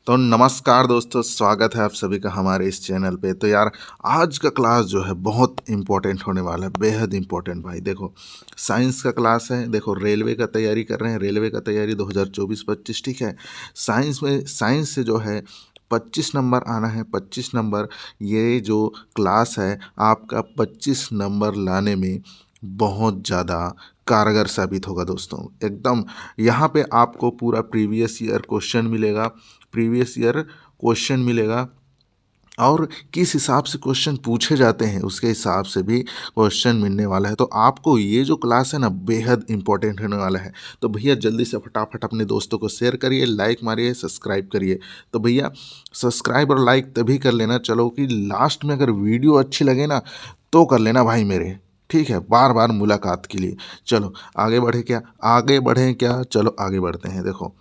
तो नमस्कार दोस्तों, स्वागत है आप सभी का हमारे इस चैनल पे। तो यार आज का क्लास जो है बहुत इम्पोर्टेंट होने वाला है, बेहद इम्पोर्टेंट भाई। देखो साइंस का क्लास है। देखो रेलवे का तैयारी कर रहे हैं, रेलवे का तैयारी 2024-25, ठीक है। साइंस से जो है 25 नंबर आना है, 25 नंबर। ये जो क्लास है आपका 25 नंबर लाने में बहुत ज़्यादा कारगर साबित होगा दोस्तों, एकदम। यहाँ पे आपको पूरा प्रीवियस ईयर क्वेश्चन मिलेगा, प्रीवियस ईयर क्वेश्चन मिलेगा, और किस हिसाब से क्वेश्चन पूछे जाते हैं उसके हिसाब से भी क्वेश्चन मिलने वाला है। तो आपको ये जो क्लास है ना बेहद इंपॉर्टेंट होने वाला है। तो भैया जल्दी से फटाफट अपने दोस्तों को शेयर करिए, लाइक मारिए, सब्सक्राइब करिए। तो भैया सब्सक्राइब और लाइक तभी कर लेना, चलो कि लास्ट में अगर वीडियो अच्छी लगे ना तो कर लेना भाई मेरे, ठीक है। बार बार मुलाकात के लिए। चलो आगे बढ़े क्या, आगे बढ़ें क्या, चलो आगे बढ़ते हैं। देखो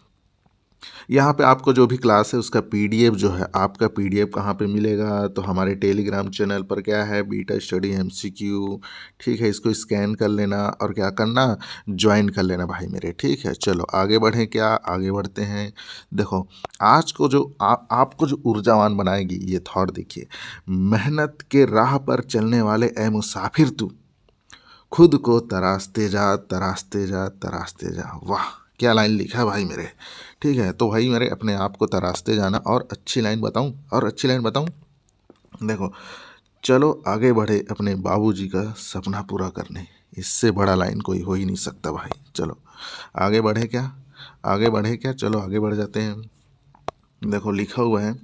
यहाँ पे आपको जो भी क्लास है उसका पीडीएफ जो है, आपका पीडीएफ कहाँ पे मिलेगा, तो हमारे टेलीग्राम चैनल पर क्या है, बीटा स्टडी एमसीक्यू, ठीक है। इसको स्कैन कर लेना और क्या करना, ज्वाइन कर लेना भाई मेरे, ठीक है। चलो आगे बढ़ें क्या, आगे बढ़ते हैं। देखो आज को जो आपको जो ऊर्जावान बनाएगी ये थॉट देखिए। मेहनत के राह पर चलने वाले ए मुसाफिर तू, खुद को तराशते जा तराशते जा तराशते जा। वाह क्या लाइन लिखा है भाई मेरे, ठीक है। तो भाई मेरे अपने आप को तराशते जाना। और अच्छी लाइन बताऊं, और अच्छी लाइन बताऊं, देखो चलो आगे बढ़े अपने बाबूजी का सपना पूरा करने। इससे बड़ा लाइन कोई हो ही नहीं सकता भाई। चलो आगे बढ़े क्या, आगे बढ़े क्या, चलो आगे बढ़ जाते हैं। देखो लिखा हुआ है,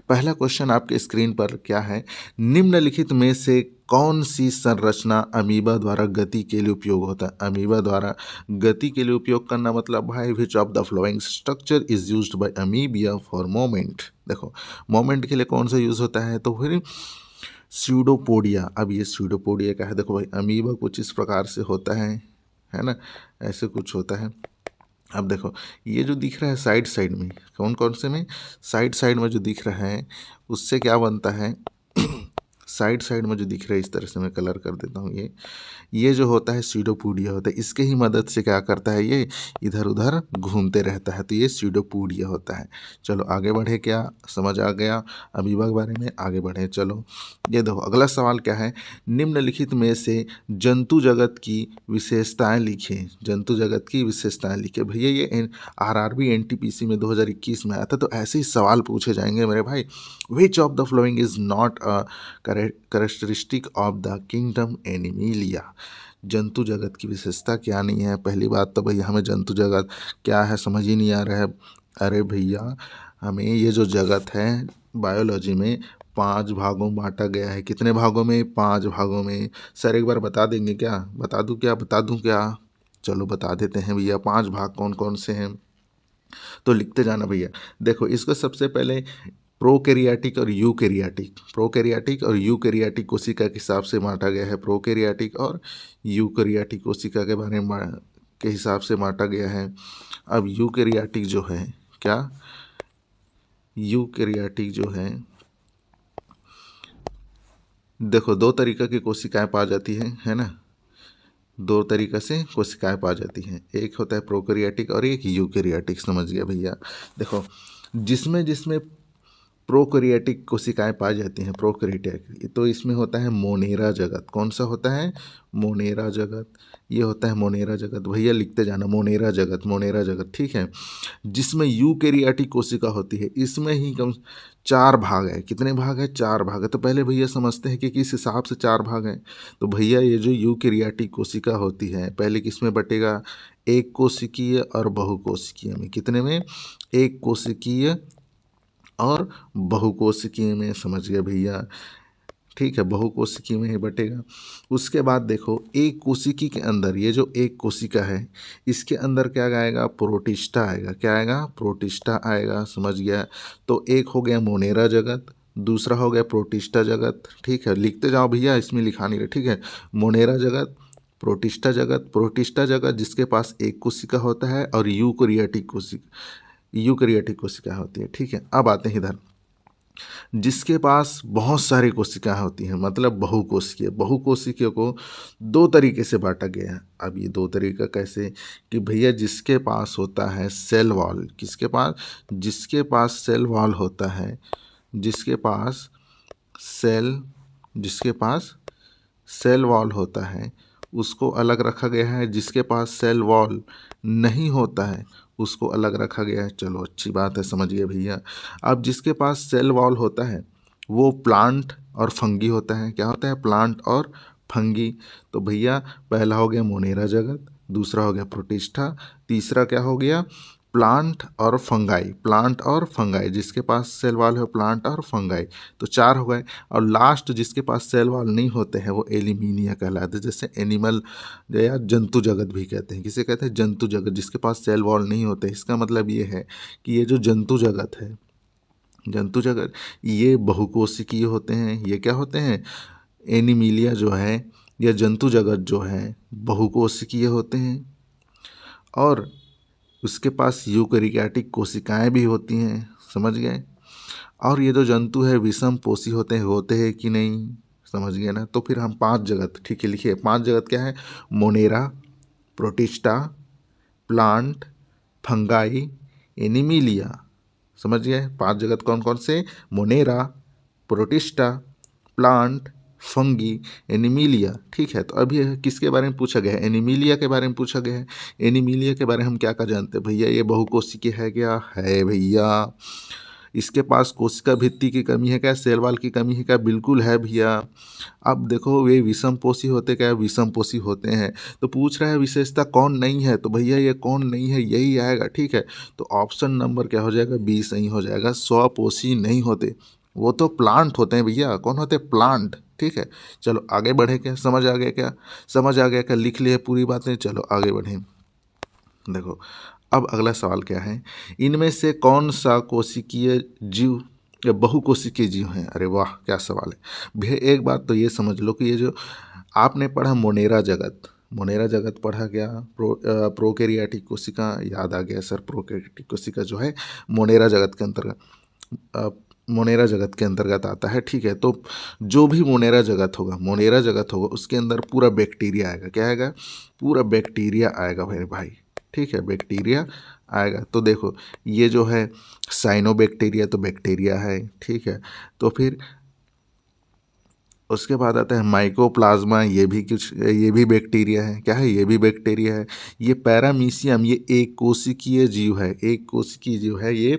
पहला क्वेश्चन आपके स्क्रीन पर क्या है, निम्नलिखित में से कौन सी संरचना अमीबा द्वारा गति के लिए उपयोग होता है। अमीबा द्वारा गति के लिए उपयोग करना मतलब भाई which of the flowing structure is used by amoebae for moment. देखो मोमेंट के लिए कौन सा यूज होता है, तो फिर स्यूडोपोडिया। अब ये स्यूडोपोडिया का है, देखो भाई अमीबा कुछ इस प्रकार से होता है ना, ऐसे कुछ होता है। अब देखो ये जो दिख रहा है साइड साइड में, कौन कौन से में, साइड साइड में जो दिख रहा है उससे क्या बनता है साइड साइड में जो दिख रहा है, इस तरह से मैं कलर कर देता हूँ। ये जो होता है स्यूडोपोडिया होता है, इसके ही मदद से क्या करता है, ये इधर उधर घूमते रहता है, तो ये स्यूडोपोडिया होता है। चलो आगे बढ़े क्या, समझ आ गया अमीबा के बारे में, आगे बढ़े। चलो ये देखो अगला सवाल क्या है, निम्नलिखित में से जंतु जगत की विशेषताएं लिखें। जंतु जगत की विशेषताएं लिखे। भैया ये आरआरबी एनटीपीसी में 2021 में आया था, तो ऐसे ही सवाल पूछे जाएंगे मेरे भाई। Which of the following is not a characteristic of the kingdom Animalia. जंतु जगत की विशेषता क्या नहीं है। पहली बात तो भैया हमें जंतु जगत क्या है समझ ही नहीं आ रहा है। अरे भैया हमें ये जो जगत है बायोलॉजी में 5 भागों में बांटा गया है। कितने भागों में, 5 भागों में। सर एक बार बता देंगे क्या, बता दूं क्या, बता दूं क्या, चलो बता देते हैं भैया। 5 भाग कौन कौन से हैं, तो लिखते जाना भैया। देखो इसको सबसे पहले प्रोकैरियोटिक और यूकैरियोटिक, प्रोकैरियोटिक और यूकैरियोटिक कोशिका के हिसाब से बांटा गया है। प्रोकैरियोटिक और यूकैरियोटिक कोशिका के बारे में के हिसाब से बांटा गया है। अब यूकैरियोटिक जो है क्या, यूकैरियोटिक जो है, देखो 2 तरीक़ा की कोशिकाएं पा जाती है ना। 2 तरीक़ा से कोशिकाएं पा जाती हैं, एक होता है प्रोकैरियोटिक और एक यूकैरियोटिक। समझ गया भैया। देखो जिसमें जिसमें प्रोकैरियोटिक कोशिकाएं पाई जाती हैं, प्रोकैरियोटिक, तो इसमें होता है मोनेरा जगत। कौन सा होता है, मोनेरा जगत। ये होता है मोनेरा जगत। भैया लिखते जाना मोनेरा जगत, मोनेरा जगत, ठीक है। जिसमें यूकैरियोटिक कोशिका होती है इसमें ही कम 4 भाग है। कितने भाग है, 4 भाग है। तो पहले भैया समझते हैं कि किस हिसाब से 4 भाग हैं। तो भैया ये जो यूकैरियोटिक कोशिका होती है पहले किस में बटेगा, एक कोशिकीय और बहुकोशिकीय में। कितने में, एक कोशिकीय और बहुकोशिकीय में। समझ गए भैया, ठीक है, बहुकोशिकीय में ही बटेगा। उसके बाद देखो एक कोशिकी के अंदर, ये जो एक कोशिका है इसके अंदर क्या आएगा, प्रोटिस्टा आएगा। क्या आएगा, प्रोटिस्टा आएगा। समझ गया। तो एक हो गया मोनेरा जगत, दूसरा हो गया प्रोटिस्टा जगत, ठीक है। लिखते जाओ भैया, इसमें लिखा नहीं रहे, ठीक है। मोनेरा जगत, प्रोटिस्टा जगत। प्रोटिस्टा जगत जिसके पास एक कोशिका होता है, और यूकैरियोटिक कोशिका होती है, ठीक है। अब आते हैं इधर, जिसके पास बहुत सारी कोशिकाएं होती हैं, मतलब बहुकोशिकीय। बहुकोशिकीय को दो तरीके से बांटा गया है। अब ये दो तरीका कैसे कि भैया जिसके पास होता है सेल वॉल, किसके पास, जिसके पास सेल वॉल होता है, जिसके पास सेल, जिसके पास सेल वॉल होता है उसको अलग रखा गया है, जिसके पास सेल वॉल नहीं होता है उसको अलग रखा गया है। चलो अच्छी बात है, समझिए भैया। अब जिसके पास सेल वॉल होता है वो प्लांट और फंगी होता है। क्या होता है? प्लांट और फंगी। तो भैया पहला हो गया मोनेरा जगत, दूसरा हो गया प्रोटिस्टा, तीसरा क्या हो गया? प्लांट और फंगाई। प्लांट और फंगाई, जिसके पास सेल वॉल है प्लांट और फंगाई, तो चार हो गए। और लास्ट जिसके पास सेल वॉल नहीं होते हैं वो एलिमीनिया कहलाते हैं। जैसे एनिमल या जंतु जगत भी कहते हैं। किसे कहते हैं? जंतु जगत, जिसके पास सेल वॉल नहीं होते। इसका मतलब ये है कि ये जो जंतु जगत है, जंतु जगत, ये बहुकोशिकीय होते हैं। ये क्या होते हैं? एनिमीलिया जो है या जंतु जगत जो है बहुकोशिकीय होते हैं। और उसके पास यूकैरियोटिक कोशिकाएं भी होती हैं। समझ गए? और ये जो जंतु है विषम पोषी होते हैं कि नहीं? समझ गए ना? तो फिर हम पांच जगत, ठीक है, लिखिए। पांच जगत क्या है? Monera, protista, plant, fungi, Animalia. समझ गए? पांच जगत कौन कौन से? Monera, protista, plant, fungi, Animalia. ठीक है, तो अभी किसके बारे में पूछा गया है? एनिमिलिया के बारे में पूछा गया है। एनिमिलिया के बारे में हम क्या क्या जानते हैं भैया? ये बहुकोशिकीय है क्या? है भैया। इसके पास कोशिका भित्ति की कमी है क्या? सेल वॉल की कमी है क्या? बिल्कुल है भैया। अब देखो वे विषम पोषी होते क्या? विषम पोषी होते हैं। तो पूछ रहा है विशेषता कौन नहीं है, तो भैया ये कौन नहीं है यही आएगा। ठीक है, तो ऑप्शन नंबर क्या हो जाएगा? बी सही हो जाएगा। स्वपोषी नहीं होते, वो तो प्लांट होते हैं भैया। कौन होते हैं? प्लांट। ठीक है, चलो आगे बढ़े। क्या समझ आ गया? क्या समझ आ गया? क्या लिख लिए पूरी बातें? चलो आगे बढ़ें। देखो अब अगला सवाल क्या है? इनमें से कौन सा कोशिकीय जीव या बहुकोशिकीय जीव हैं? अरे वाह, क्या सवाल है भैया। एक बात तो ये समझ लो कि ये जो आपने पढ़ा मोनेरा जगत, मोनेरा जगत पढ़ा गया। प्रोकैरियोटिक कोशिका याद आ गया सर। प्रोकैरियोटिक कोशिका जो है मोनेरा जगत के अंतर्गत, मोनेरा जगत के अंतर्गत आता है। ठीक है, तो जो भी मोनेरा जगत होगा, मोनेरा जगत होगा उसके अंदर पूरा बैक्टीरिया आएगा। क्या आएगा? पूरा बैक्टीरिया आएगा मेरे भाई। ठीक है, बैक्टीरिया आएगा। तो देखो ये जो है साइनोबैक्टीरिया, तो बैक्टीरिया है। ठीक है, तो फिर उसके बाद आता है माइकोप्लाज्मा, ये भी कुछ, ये भी बैक्टीरिया है। क्या है? ये भी बैक्टीरिया है। ये पैरामीशियम, ये एक कोशिकीय जीव है। एक कोशिकीय जीव है। ये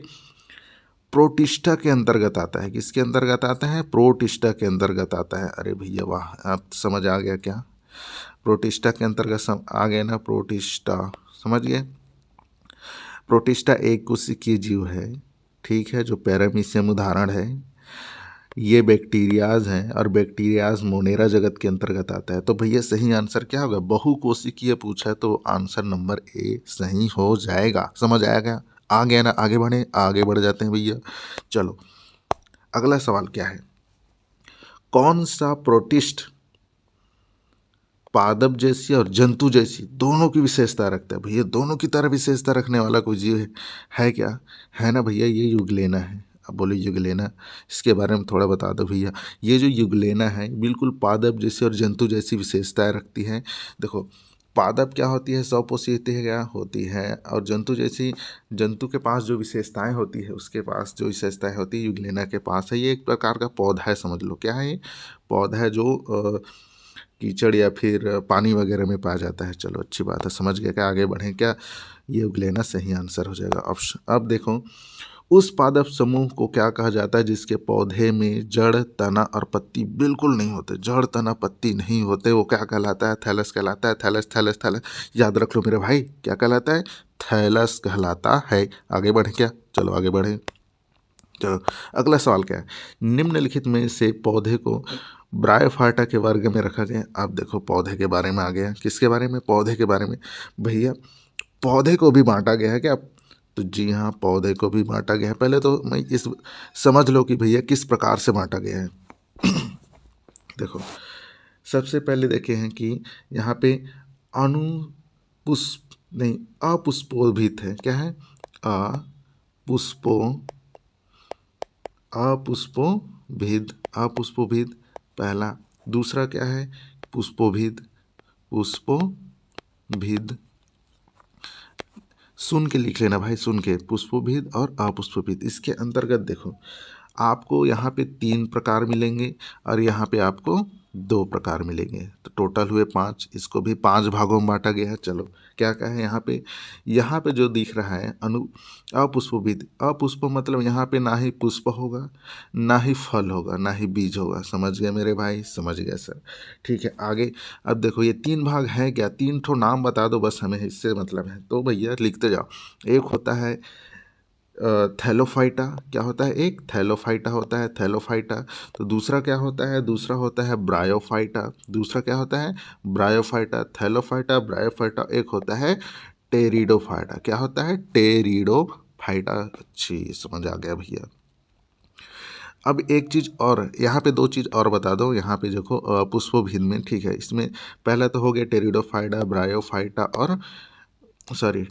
प्रोटिस्टा के अंतर्गत आता है। किसके अंतर्गत आता है? प्रोटिस्टा के अंतर्गत आता है। अरे भैया वाह, आप समझ आ गया क्या? प्रोटिस्टा के अंतर्गत आ गए ना? प्रोटिस्टा समझ गए। प्रोटिस्टा एक कोशिकीय जीव है। ठीक है, जो पैरामीशियम उदाहरण है। ये बैक्टीरियाज हैं और बैक्टीरियाज मोनेरा जगत के अंतर्गत आता है। तो भैया सही आंसर क्या होगा? बहुकोशिकीय पूछा है तो आंसर नंबर ए सही हो जाएगा। समझ आएगा? आ गया ना? आगे बढ़े, आगे बढ़ जाते हैं भैया। चलो अगला सवाल क्या है? कौन सा प्रोटिस्ट पादप जैसी और जंतु जैसी दोनों की विशेषता रखता है? भैया दोनों की तरह विशेषता रखने वाला कोई जीव है क्या? है ना भैया, ये युगलेना है। अब बोलो युगलेना, इसके बारे में थोड़ा बता दो भैया। ये जो युगलेना है बिल्कुल पादप जैसी और जंतु जैसी विशेषताएं रखती है। देखो पादप क्या होती है? स्वपोषित है क्या होती है, और जंतु जैसी, जंतु के पास जो विशेषताएं होती है उसके पास जो विशेषताएं होती है युगलेना के पास है। ये एक प्रकार का पौधा है, समझ लो। क्या है? ये पौधा है जो कीचड़ या फिर पानी वगैरह में पाया जाता है। चलो अच्छी बात है, समझ गया। क्या आगे बढ़ें? क्या ये उगलेना सही आंसर हो जाएगा ऑप्शन। अब देखो उस पादप समूह को क्या कहा जाता है जिसके पौधे में जड़, तना और पत्ती बिल्कुल नहीं होते? जड़, तना, पत्ती नहीं होते, वो क्या कहलाता है? थैलस कहलाता है। थैलस थैलस थैलस, याद रख लो मेरे भाई। क्या कहलाता है? थैलस कहलाता है। आगे बढ़े क्या? चलो आगे बढ़े। चलो अगला सवाल क्या है? निम्नलिखित में से पौधे को ब्रायोफाइटा के वर्ग में रखा गया। अब देखो पौधे के बारे में आ गया। किसके बारे में? पौधे के बारे में। भैया पौधे को भी बांटा गया है क्या? तो जी हाँ, पौधे को भी बांटा गया है। पहले तो मैं इस समझ लो कि भैया किस प्रकार से बांटा गया है। देखो सबसे पहले देखे हैं कि यहाँ पे अनुपुष्प नहीं, अपुष्पोभित है। क्या है? अपुष्पो अपुष्पोभिद, अपुष्पोभिद पहला। दूसरा क्या है? पुष्पोभिद, पुष्पोभिद। सुन के लिख लेना भाई, सुन के, पुष्पोभिद और अपुष्पोभिद। इसके अंतर्गत देखो आपको यहाँ पे 3 प्रकार मिलेंगे और यहाँ पे आपको 2 प्रकार मिलेंगे, तो टोटल हुए 5। इसको भी 5 भागों में बांटा गया है। चलो क्या क्या है यहाँ पे जो दिख रहा है अपुष्पोभिद, अपुष्प मतलब यहाँ पे ना ही पुष्प होगा, ना ही फल होगा, ना ही बीज होगा। समझ गए मेरे भाई? समझ गए सर। ठीक है, आगे अब देखो ये 3 भाग है क्या? 3 ठो नाम बता दो बस, हमें इससे मतलब है। तो भैया लिखते जाओ। एक होता है थैलोफाइटा। क्या होता है? एक थैलोफाइटा होता है, थैलोफाइटा। तो दूसरा क्या होता है? दूसरा होता है ब्रायोफाइटा। दूसरा क्या होता है? Bryophyta, Thallophyta, bryophyta. एक होता है टेरिडोफाइटा। क्या होता है? टेरिडोफाइटा। अच्छी समझ आ गया भैया। अब एक चीज़ और, यहाँ पे 2 चीज़ और बता दो। यहाँ पे देखो पुष्पोभिद में, ठीक है, इसमें पहला तो हो गया टेरिडोफाइटा, ब्रायोफाइटा और सॉरी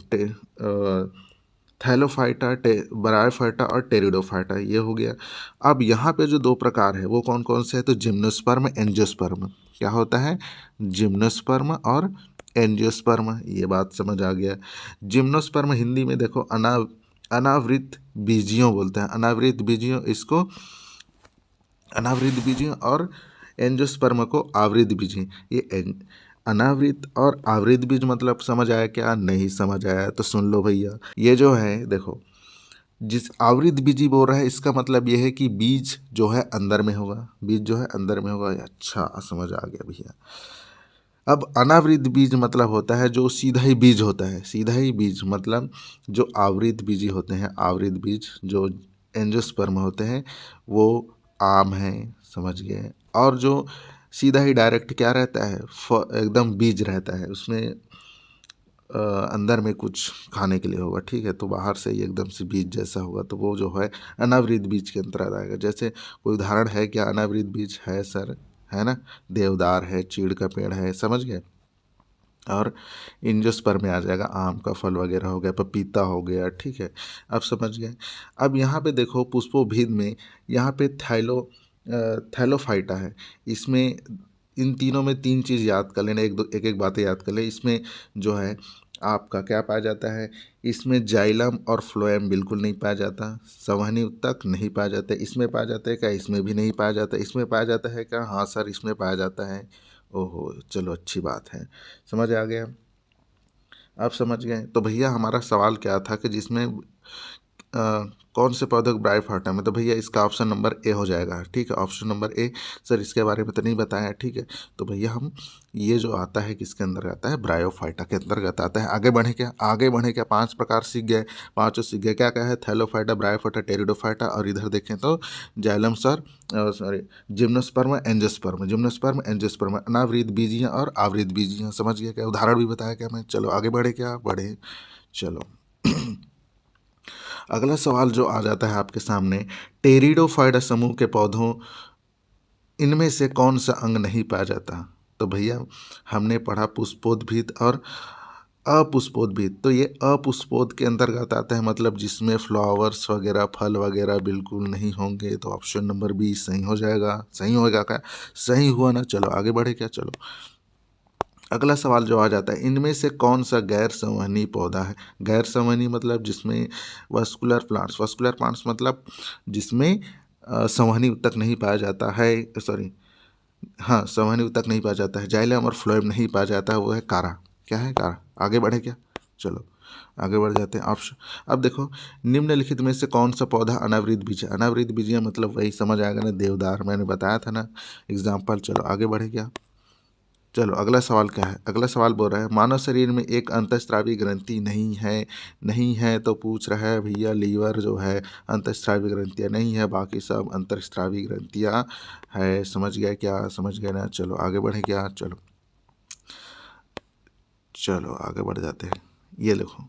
थैलोफाइटा, ब्रायोफाइटा और टेरिडोफाइटा, ये हो गया। अब यहाँ पे जो 2 प्रकार है वो कौन कौन से है? तो जिम्नोस्पर्म, एंजियोस्पर्म। क्या होता है? जिम्नोस्पर्म और एंजियोस्पर्म। ये बात समझ आ गया। जिम्नोस्पर्म हिंदी में देखो अनावृत बीजियों बोलते हैं, अनावृत बीजियों, इसको अनावृत बीजियों, और एंजियोस्पर्म को आवृत बीजी। ये अनावृत और आवृत बीज मतलब समझ आया क्या? नहीं समझ आया तो सुन लो भैया। ये जो है देखो, जिस आवृत बीजी बोल रहा है इसका मतलब ये है कि बीज जो है अंदर में होगा, बीज जो है अंदर में होगा। अच्छा समझ आ गया भैया। अब अनावृत बीज मतलब होता है जो सीधा ही बीज होता है, सीधा ही बीज मतलब जो आवृत बीजी होते हैं, आवृत बीज जो एंजियोस्पर्म होते हैं वो आम हैं, समझ गए। और जो सीधा ही डायरेक्ट क्या रहता है? एकदम बीज रहता है, उसमें अंदर में कुछ खाने के लिए होगा, ठीक है, तो बाहर से ही एकदम से बीज जैसा होगा, तो वो जो है अनावृत बीज के अंतर्गत आएगा। जैसे कोई उदाहरण है क्या? अनावृत बीज है सर, है ना, देवदार है, चीड़ का पेड़ है, समझ गए। और एंजियोस्पर्म में आ जाएगा आम का फल वगैरह हो गया, पपीता हो गया, ठीक है, अब समझ गए। अब यहाँ पे देखो पुष्पोभिद में यहाँ पे थैलोफाइटा है। इसमें इन तीनों में 3 चीज़ याद कर लेना, एक एक बातें याद कर ले। इसमें जो है आपका क्या पाया जाता है? इसमें जाइलम और फ्लोएम बिल्कुल नहीं पाया जाता, संवहनी ऊतक नहीं पाया जाता। इसमें पाया जाता है क्या? इसमें भी नहीं पाया जाता। इसमें पाया जाता है क्या? हाँ सर इसमें पाया जाता है। ओहो चलो अच्छी बात है, समझ आ गया। आप समझ गए। तो भैया हमारा सवाल क्या था कि जिसमें कौन से पौधे को ब्रायोफाइटा में? तो भैया इसका ऑप्शन नंबर ए हो जाएगा, ठीक है, ऑप्शन नंबर ए। सर इसके बारे में तो नहीं बताया, ठीक है। तो भैया हम ये जो आता है किसके अंदर आता है? ब्रायोफाइटा के अंतर्गत आता है। आगे बढ़े क्या? आगे बढ़े क्या? 5 प्रकार सीख गए, 5 सीख गए। क्या क्या है? थैलोफाइटा, ब्रायोफाइटा, टेरिडोफाइटा, और इधर देखें तो xylem sir, sorry, gymnosperm, angiosperm, gymnosperm, angiosperm, अनावृत बीजियाँ और आवृत बीजियाँ। समझ गया क्या? उदाहरण भी बताया क्या मैं? चलो आगे बढ़े क्या? बढ़े, चलो। अगला सवाल जो आ जाता है आपके सामने, टेरिडोफाइटा समूह के पौधों इनमें से कौन सा अंग नहीं पाया जाता? तो भैया हमने पढ़ा पुष्पोद्भिद और अपुष्पोद्भिद। तो ये अपुष्पोद के अंतर्गत आता है, मतलब जिसमें फ्लावर्स वगैरह, फल वगैरह बिल्कुल नहीं होंगे। तो ऑप्शन नंबर बी सही हो जाएगा। सही होएगा क्या? सही हुआ ना। चलो आगे बढ़े क्या? चलो अगला सवाल जो आ जाता है, इनमें से कौन सा गैर संवहनी पौधा है? गैर संवहनी मतलब जिसमें वस्कुलर प्लांट्स, वस्कुलर प्लांट्स मतलब जिसमें संवहनी ऊतक नहीं पाया जाता है, सॉरी, हाँ संवहनी ऊतक नहीं पाया जाता है, जाइलम और फ्लोएम नहीं पाया जाता है, वो है कारा। क्या है? कारा। आगे बढ़े क्या? चलो आगे बढ़ जाते हैं। ऑप्शन, अब देखो निम्नलिखित में से कौन सा पौधा अनावृत बीज है? अनावृत बीजियाँ मतलब वही समझ आएगा ना, देवदार, मैंने बताया था ना एग्जाम्पल। चलो आगे बढ़े क्या? चलो अगला सवाल क्या है? अगला सवाल बोल रहा है मानव शरीर में एक अंतःस्रावी ग्रंथि नहीं है। नहीं है तो पूछ रहा है भैया लीवर जो है अंतःस्रावी ग्रंथियाँ नहीं है, बाकी सब अंतःस्रावी ग्रंथियाँ है। समझ गया क्या? समझ गया ना। चलो आगे बढ़े क्या? चलो चलो आगे बढ़ जाते हैं। ये देखो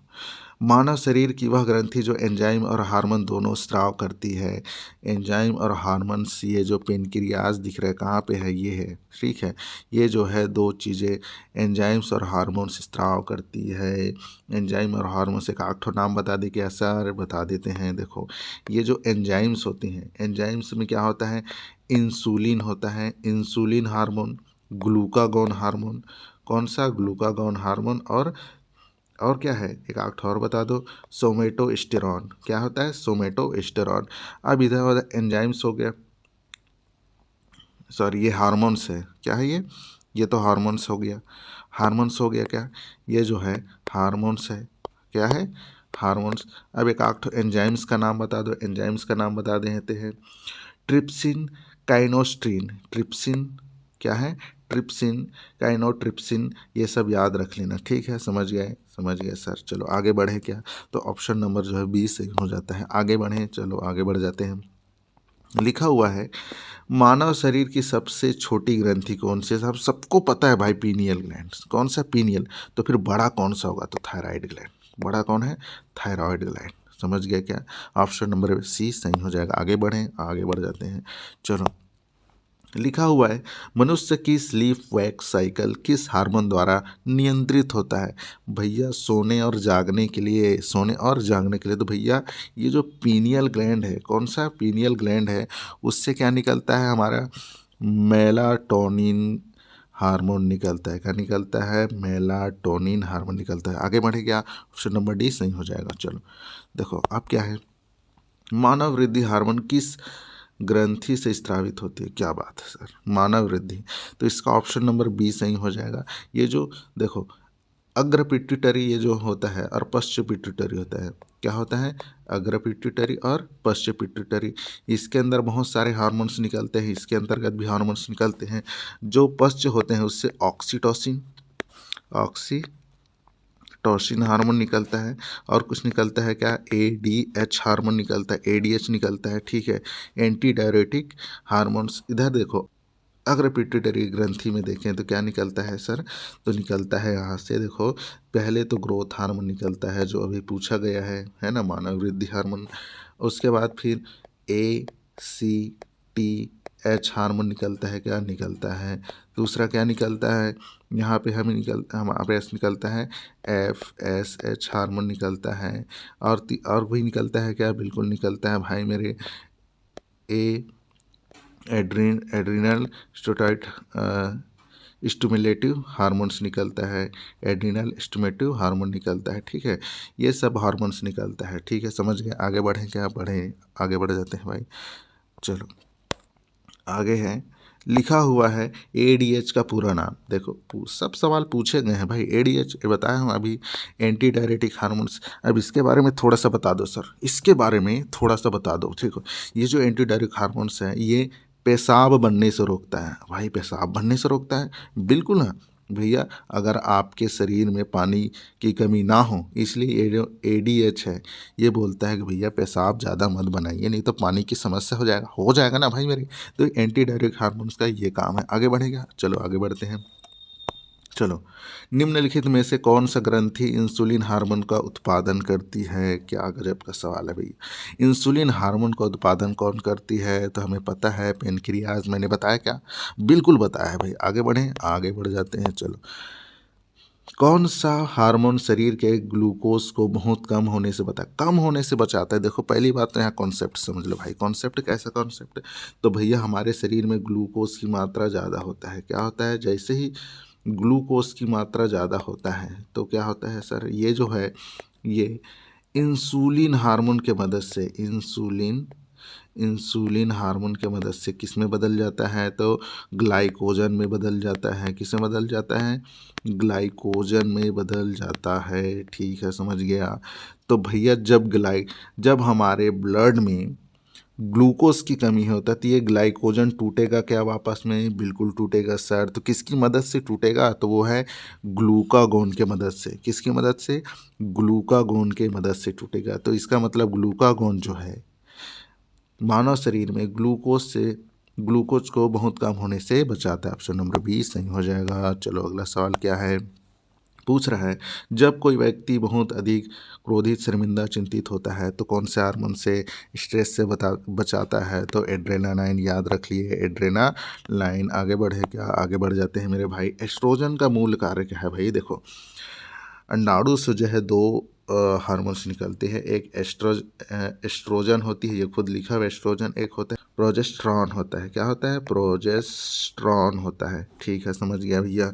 मानव शरीर की वह ग्रंथि जो एंजाइम और हार्मोन दोनों स्राव करती है। एंजाइम और हार्मोन्स, ये जो पेनक्रियाज दिख रहा है कहाँ पे है, ये है, ठीक है। ये जो है दो चीज़ें एंजाइम्स और हार्मोन्स स्राव करती है। एंजाइम और हार्मोन्स एक आठ नाम बता दे क्या सर, बता देते हैं। देखो ये जो एंजाइम्स होती हैं, एंजाइम्स में क्या होता है, इंसुलिन होता है, इंसुलिन हार्मोन, ग्लूकागॉन हार्मोन, कौन सा, ग्लूकागॉन हार्मोन, और क्या है, एक आठ और बता दो, सोमेटोस्टेरॉन। क्या होता है, सोमेटोस्टेरॉन। अब इधर उधर एंजाइम्स हो गया, सॉरी ये हार्मोन्स है, क्या है ये तो हार्मोन्स हो गया, हार्मोन्स हो गया क्या, ये जो है हार्मोन्स है, क्या है, हार्मोन्स। अब एक आठ एंजाइम्स का नाम बता दो, एंजाइम्स का नाम बता देते हैं। ट्रिप्सिन, काइनोस्ट्रीन, ट्रिप्सिन क्या है, ट्रिप्सिन, काइनोट्रिप्सिन, ये सब याद रख लेना, ठीक है। समझ गए सर। चलो आगे बढ़े क्या, तो ऑप्शन नंबर जो है 20 सही हो जाता है। आगे बढ़ें, चलो आगे बढ़ जाते हैं। लिखा हुआ है मानव शरीर की सबसे छोटी ग्रंथि कौन सी है। सबको पता है भाई, पीनियल ग्लैंड। कौन सा, पीनियल। तो फिर बड़ा कौन सा होगा, तो थायराइड ग्लैंड। बड़ा कौन है, थायराइड ग्लैंड। समझ गया क्या, ऑप्शन नंबर सी सही हो जाएगा। आगे बढ़ें, आगे बढ़ जाते हैं। चलो लिखा हुआ है मनुष्य की स्लीप वैक साइकिल किस हार्मोन द्वारा नियंत्रित होता है। भैया सोने और जागने के लिए, सोने और जागने के लिए तो भैया ये जो पीनियल ग्लैंड है, कौन सा पीनियल ग्लैंड है, उससे क्या निकलता है, हमारा मेलाटोनिन हार्मोन निकलता है। क्या निकलता है, मेलाटोनिन हार्मोन निकलता है। आगे बढ़े क्या, ऑप्शन नंबर डी सही हो जाएगा। चलो देखो अब क्या है, मानव वृद्धि हार्मोन किस ग्रंथि से स्रावित होती है। क्या बात है सर, मानव वृद्धि, तो इसका ऑप्शन नंबर बी सही हो जाएगा। ये जो देखो अग्र पिट्यूटरी ये जो होता है और पश्च पिट्यूटरी होता है, क्या होता है, अग्र पिट्यूटरी और पश्च पिट्यूटरी, इसके अंदर बहुत सारे हार्मोन्स निकलते हैं, इसके अंतर्गत भी हार्मोन्स निकलते हैं। जो पश्च होते हैं उससे ऑक्सीटोसिन हार्मोन निकलता है, और कुछ निकलता है क्या, ADH हार्मोन निकलता है, ADH निकलता है, ठीक है। एंटी डायरेटिक हार्मोन्स, इधर देखो अगर पिट्यूटरी ग्रंथि में देखें तो क्या निकलता है सर, तो निकलता है यहाँ से, देखो पहले तो ग्रोथ हार्मोन निकलता है जो अभी पूछा गया है ना, मानव वृद्धि हार्मोन। उसके बाद फिर ACTH हार्मोन निकलता है, क्या निकलता है। दूसरा क्या निकलता है, यहाँ पे हमारे पास निकलता है FSH हार्मोन निकलता है, और भी निकलता है क्या, बिल्कुल निकलता है भाई मेरे, एड्रीनल स्टेटॉइड स्टिमुलेटिव हार्मोन्स निकलता है, एड्रीनल स्टिमुलेटिव हार्मोन निकलता है, ठीक है। ये सब हार्मोन्स निकलता है, ठीक है। समझ गए, आगे बढ़ें क्या, बढ़ें, आगे बढ़ जाते हैं भाई। चलो आगे है, लिखा हुआ है ADH का पूरा नाम। देखो सब सवाल पूछे गए हैं भाई, ADH बताया हूँ अभी, एंटी डायरेटिक हार्मोन्स। अब इसके बारे में थोड़ा सा बता दो सर, इसके बारे में थोड़ा सा बता दो, ठीक है। ये जो एंटी डायरेटिक हार्मोन्स हैं ये पेशाब बनने से रोकता है भाई, पेशाब बनने से रोकता है, बिल्कुल ना भैया। अगर आपके शरीर में पानी की कमी ना हो, इसलिए ये जो ADH है ये बोलता है कि भैया पेशाब ज़्यादा मत बनाइए, नहीं तो पानी की समस्या हो जाएगा ना भाई मेरी। तो एंटी डायरेटिक हार्मोन्स का ये काम है। आगे बढ़ेगा, चलो आगे बढ़ते हैं। चलो निम्नलिखित में से कौन सा ग्रंथि इंसुलिन हार्मोन का उत्पादन करती है। क्या गजब का सवाल है भैया, इंसुलिन हार्मोन का उत्पादन कौन करती है, तो हमें पता है पेनक्रियाज। मैंने बताया क्या, बिल्कुल बताया है भाई। आगे बढ़ें, आगे बढ़ जाते हैं। चलो कौन सा हार्मोन शरीर के ग्लूकोज को बहुत कम होने से कम होने से बचाता है। देखो पहली बात तो यहाँ कॉन्सेप्ट समझ लो भाई, कॉन्सेप्ट कैसा कॉन्सेप्ट, तो भैया हमारे शरीर में ग्लूकोज की मात्रा ज़्यादा होता है। क्या होता है, जैसे ही ग्लूकोज की मात्रा ज़्यादा होता है तो क्या होता है सर, ये जो है ये इंसुलिन हार्मोन के मदद से, इंसुलिन हार्मोन के मदद से किस में बदल जाता है, तो ग्लाइकोजन में बदल जाता है। किस में बदल जाता है, ग्लाइकोजन में बदल जाता है, ठीक है, समझ गया। तो भैया जब हमारे ब्लड में ग्लूकोज की कमी होता है तो ये ग्लाइकोजन टूटेगा क्या वापस में, बिल्कुल टूटेगा सर। तो किसकी मदद से टूटेगा, तो वो है ग्लूकागोन के मदद से। किसकी मदद से, ग्लूकागोन के मदद से टूटेगा। तो इसका मतलब ग्लूकागोन जो है मानव शरीर में ग्लूकोज को बहुत कम होने से बचाता है। ऑप्शन नंबर 20 सही हो जाएगा। चलो अगला सवाल क्या है, पूछ रहा है, जब कोई व्यक्ति बहुत अधिक क्रोधित, शर्मिंदा, चिंतित होता है तो कौन से हार्मोन से स्ट्रेस से बचाता है? तो एड्रेनालाइन, याद रख लिए एड्रेनालाइन। आगे बढ़े क्या? आगे बढ़ जाते हैं मेरे भाई। एस्ट्रोजन का मूल कार्य क्या है भाई? देखो, अंडाणु से जो है दो हार्मोन्स निकलते हैं। एक एस्ट्रोजन होती है, ये खुद लिखा हुआ एस्ट्रोजन। एक होता है प्रोजेस्ट्रॉन होता है। क्या होता है? प्रोजेस्ट्रॉन होता है। ठीक है, समझ गया भैया।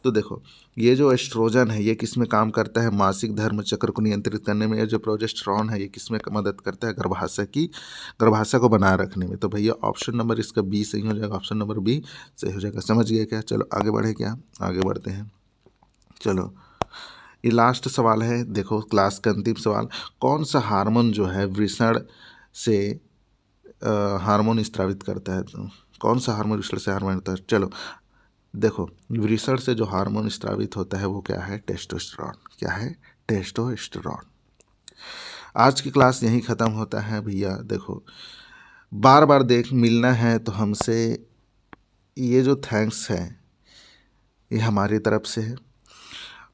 तो देखो, ये जो एस्ट्रोजन है ये किस में काम करता है? मासिक धर्म चक्र को नियंत्रित करने में। ये जो प्रोजेस्ट्रॉन है ये किस में मदद करता है? गर्भाशय को बनाए रखने में। तो भैया ऑप्शन नंबर इसका बी सही हो जाएगा। ऑप्शन नंबर बी सही हो जाएगा। समझ गए क्या? चलो आगे बढ़े क्या? आगे बढ़ते हैं। चलो, ये लास्ट सवाल है, देखो क्लास का अंतिम सवाल। कौन सा हार्मोन जो है वृषण से हार्मोन स्रावित करता है? तो कौन सा हार्मोन वृषण से हार्मोन होता है? चलो देखो, वृषण से जो हार्मोन स्रावित होता है वो क्या है? टेस्टोस्टेरोन। क्या है? टेस्टोस्टेरोन। आज की क्लास यहीं ख़त्म होता है भैया। देखो, बार बार मिलना है तो हमसे ये जो थैंक्स है ये हमारी तरफ से है,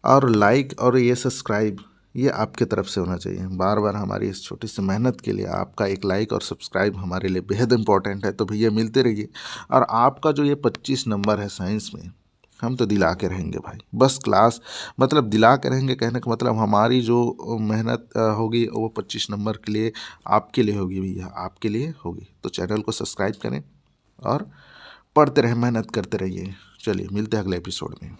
और लाइक और ये सब्सक्राइब ये आपके तरफ से होना चाहिए। बार बार हमारी इस छोटी सी मेहनत के लिए आपका एक लाइक और सब्सक्राइब हमारे लिए बेहद इंपॉर्टेंट है। तो भैया मिलते रहिए, और आपका जो ये 25 नंबर है साइंस में, हम तो दिला के रहेंगे भाई। बस क्लास मतलब दिला के रहेंगे, कहने का मतलब हमारी जो मेहनत होगी वो 25 नंबर के लिए आपके लिए होगी भैया, आपके लिए होगी। तो चैनल को सब्सक्राइब करें और पढ़ते रहें, मेहनत करते रहिए। चलिए मिलते हैं अगले एपिसोड में।